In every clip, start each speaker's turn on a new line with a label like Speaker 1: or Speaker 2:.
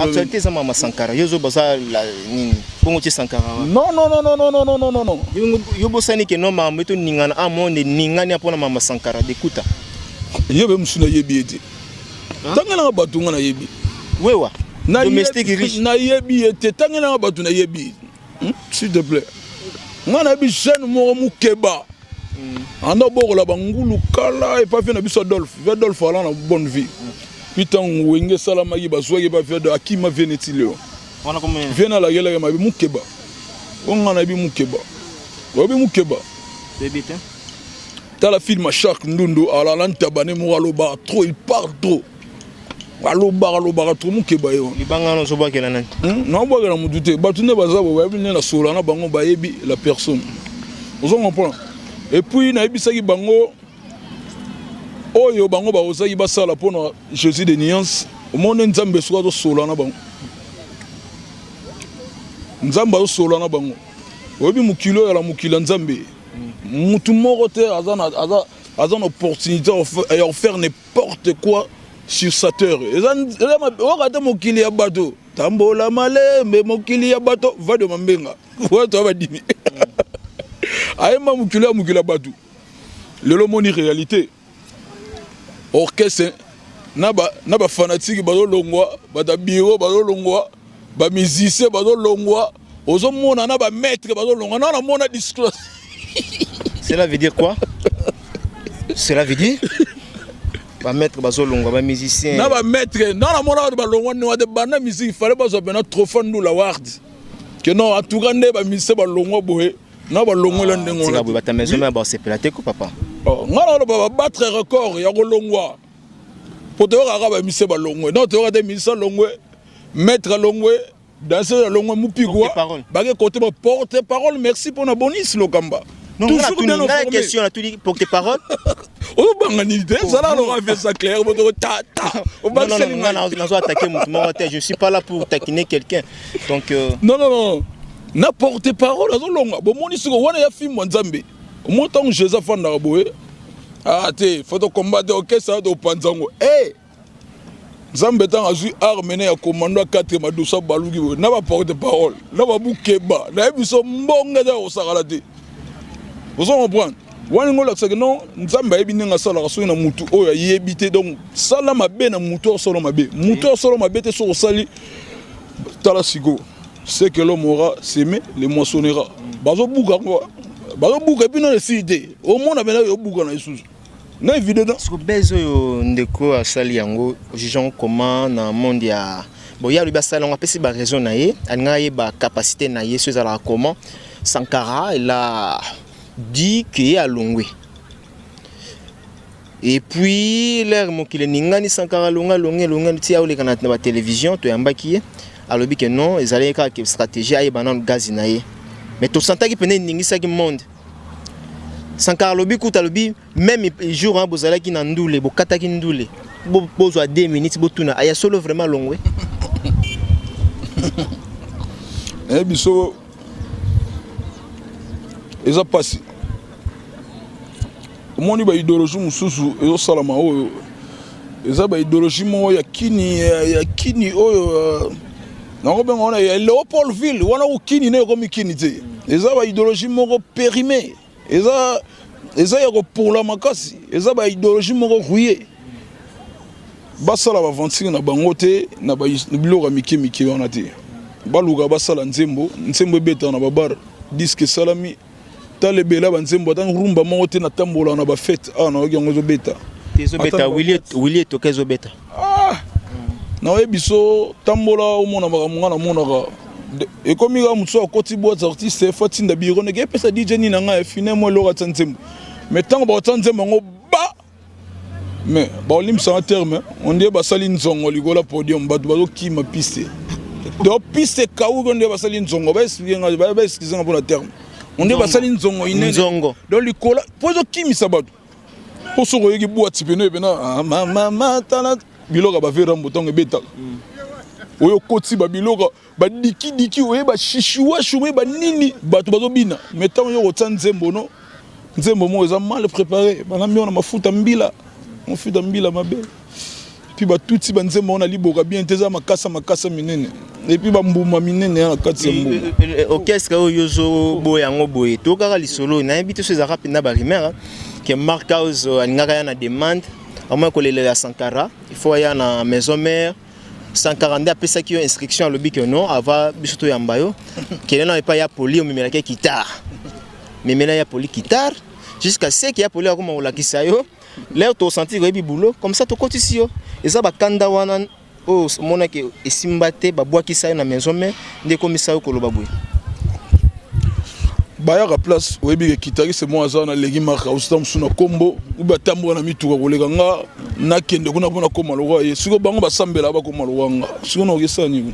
Speaker 1: Actualité ça Mama Sankara. Yozo baza la bongo ti Sankara.
Speaker 2: Non.
Speaker 1: Yo bosani ke no mama to ningana amonde ningani apona Mama Sankara d'écoute.
Speaker 2: Yebe musuna yebi ete. Tangana batunga na yebi.
Speaker 1: Wewa. Domestique riche.
Speaker 2: Na yebi ete tangana batu na yebi. S'il te plaît. Ngana bi jeune mo mukeba. Anda bokola bangulu kala et pas fait na biso Adolphe. Adolphe ala na bonne vie. Putain wenge salama yi bazwa ba fait de akima venetile.
Speaker 1: On a combien?
Speaker 2: Viens à la gueule ma bi mukeba. Ngana bi mukeba. Obi mukeba.
Speaker 1: Bébé hein.
Speaker 2: T'as la film Shark Ndundo ala lantabane mo aloba trop il part trop. Aloba trop mukeba yo.
Speaker 1: Libanga no soba kela nan.
Speaker 2: Non boga na mudute. Batune bazabo ba bi na sola na bango ba yebi la personne. Vous comprenez? Et puis na ebisaki bango oyo bango ba osaki basala pona Jésus de nuance au monde nzambe soka to sola na bango nzamba to sola na bango obi mukilo ya la mukila nzambe mutu moko te azana opportunité à faire n'importe quoi sur sa terre okata mokili ya bato tambola malembe mokili ya bato va de mambenga wato ba dimi aïma mukila batu lelo moni réalité orchestre naba fanatique bazo longwa bata biro bazo longwa ba musicien bazo longwa ozo mona na ba maître bazo longwa na mona disclose.
Speaker 1: Cela veut dire quoi? Cela veut dire ba maître bazo longwa ba musicien
Speaker 2: na ba maître na mona ba longwa ni wa de bana musique il fallait pas bena trop fan nous la ward que non en tout cas ne ba musicien ba longwa boé. Non, bah longwa ndengo.
Speaker 1: Tu vas ta maison mais bah c'est pelaté ko papa.
Speaker 2: Oh, ngala ba battre record ya ko longwa. Pour te voir ba mise ba longwa. Non, te voir des mise longwa. Mettre longwa, danser longwa mupigwa. Ba ke côté ba porte parole, merci pour na bonus lokamba.
Speaker 1: Toujours bien la question là tu dis pour tes paroles.
Speaker 2: Oh banganité, ça là on a fait ça clair, on ta.
Speaker 1: Non, je suis pas là pour taquiner quelqu'un. Donc
Speaker 2: non. N'importe parole azolonga bo moni siko wana ya film nzambe omonta on Jésus fanda boye te faut combattre orchestre do panzango nzambe tanga azui armene ya commando 4 madusa balugi na ba porte parole na ba bukeba na biso mbonga da osakala te vous comprenez wani ngola que non nzambe yebi ninga sala raso na mutu oyo yebite donc sala mabe na mutu solo mabe te so sali tala sigo. C'est que l'homme aura semé, le moissonnera. Bazo bouga et puis non les cité. Au monde a maintenant yo bouga na Yesu. Na évidemment.
Speaker 1: Parce que bezo yo ndeko asali yango jugeons comment na monde ya bon ya lui basala on appelle ba raison na ye, anga ye ba capacité na ye sur la comment Sankara il a dit qu'il a longwe. Et puis l'air mon qu'il ningani Sankara longa ti ya ole kana na télévision to yamba ki alors que non ils allaient une stratégie à banan gaz naé mais tout santa qui penait ningisa qui monde Sankara lobi kuta lobi même jour hein bozala ki na ndule bokata ki ndule bozo à 2 minutes botuna aya solo vraiment longwe
Speaker 2: biso eza passé omoni ba idéologie mususu ezo salama oyo eza ba idéologie mo ya kini oyo non ben on a Léopoldville on a ukini ne comme kini te eza ba idéologie moko périmée eza ya pour la makasi eza ba idéologie moko rouillé basala ba ventir na bango te na ba biloko miki on a te baluka basala nzembo beta na babar disque salami tale bela ba nzembo tan rumba moko te na tambola na ba fête na yango zo beta
Speaker 1: tezo beta Willie to kezo beta
Speaker 2: na biso tambola omona makamwa na monaka et comme il a muso akoti boîte artiste fati nda biro ne pesa DJ ni na nga finalement lo ratsanzembo mais tant ba tsanzembo ngo ba mais ba olim sans terme on dit ba sali nzongo ligola podium ba bazo kima piste do piste kawu on dit ba sali nzongo ba expliquer ba expliquer pour la terme on dit ba sali nzongo inene
Speaker 1: nzongo
Speaker 2: do likola pozo kimi sabatu poso ko yeki boîte pene bena mama tala biloka ba vera mbotongo beta oyo koti ba biloka ba diki oye ba shishuwa shume ba nini bato bazo bina metango yo kotsa nzembo no nzembo mo eza mal préparé bana miona mafuta mbila mabe puis batuti banzembo na liboka bien teza makasa minene et puis bambuma minene na kati ya mbu
Speaker 1: orchestre oyo boya ngo boye to kaka lisolo na yebite so ezaka pena ba rumeur que Mark House alingaka ya na demande au moins kolelela Sankara il faut ya na maison mère 142 apesa ki yo inscription à lobi que non ava bisoto yamba yo kelena epa ya poli o memela ke guitare memela ya poli guitare jusqu'à ce qu'il y a poli akoma olakisa yo l'air to sentir rebi boulot comme ça to kotisi yo eza ba kanda wana o mona ke esimbate ba bwakisa yo na maison mère nde komisa yo koloba boye
Speaker 2: bayaka place oyebi ke kitari c'est moi azana legi marka ustam suna kombo ou batambo na mituka kolega nga nakende kuna pona koma lokwa ye siko bango basambela ba koma lokwanga siko na okesani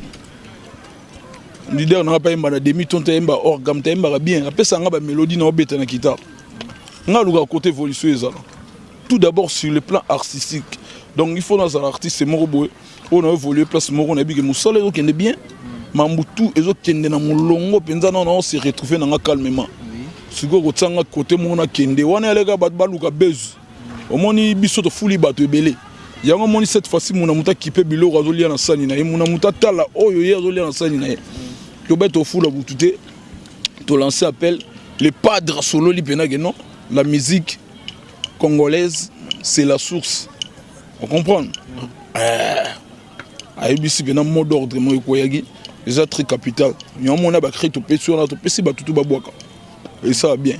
Speaker 2: leader na pa imba na demi ton temba orgam temba bien apesa nga ba mélodie na obeta na guitare nga luka côté évolution ezala tout d'abord sur le plan artistique donc il faut dans un artiste moko boye on a évolué place moko na bi ke musala yo kende bien Mambutu ezo kende na mulongo penza na on se retrouver na calmement siko ko tsanga côté mona kende wana elega bat baluka bezu omoni biso to fuli bato ebele yango moni cette fois-ci mona muta kipe biloko azolia na sani na ye mona muta tala oyo ye azolia na sani na ye to beto fula butute to lancer appel les padres solo li penage non la musique congolaise c'est la source on comprend ayebisi bena mot d'ordre mo koyagi déjà très capital. Il y a un monde qui a créé tout petit sur notre PC, tout va boire. Et ça va bien.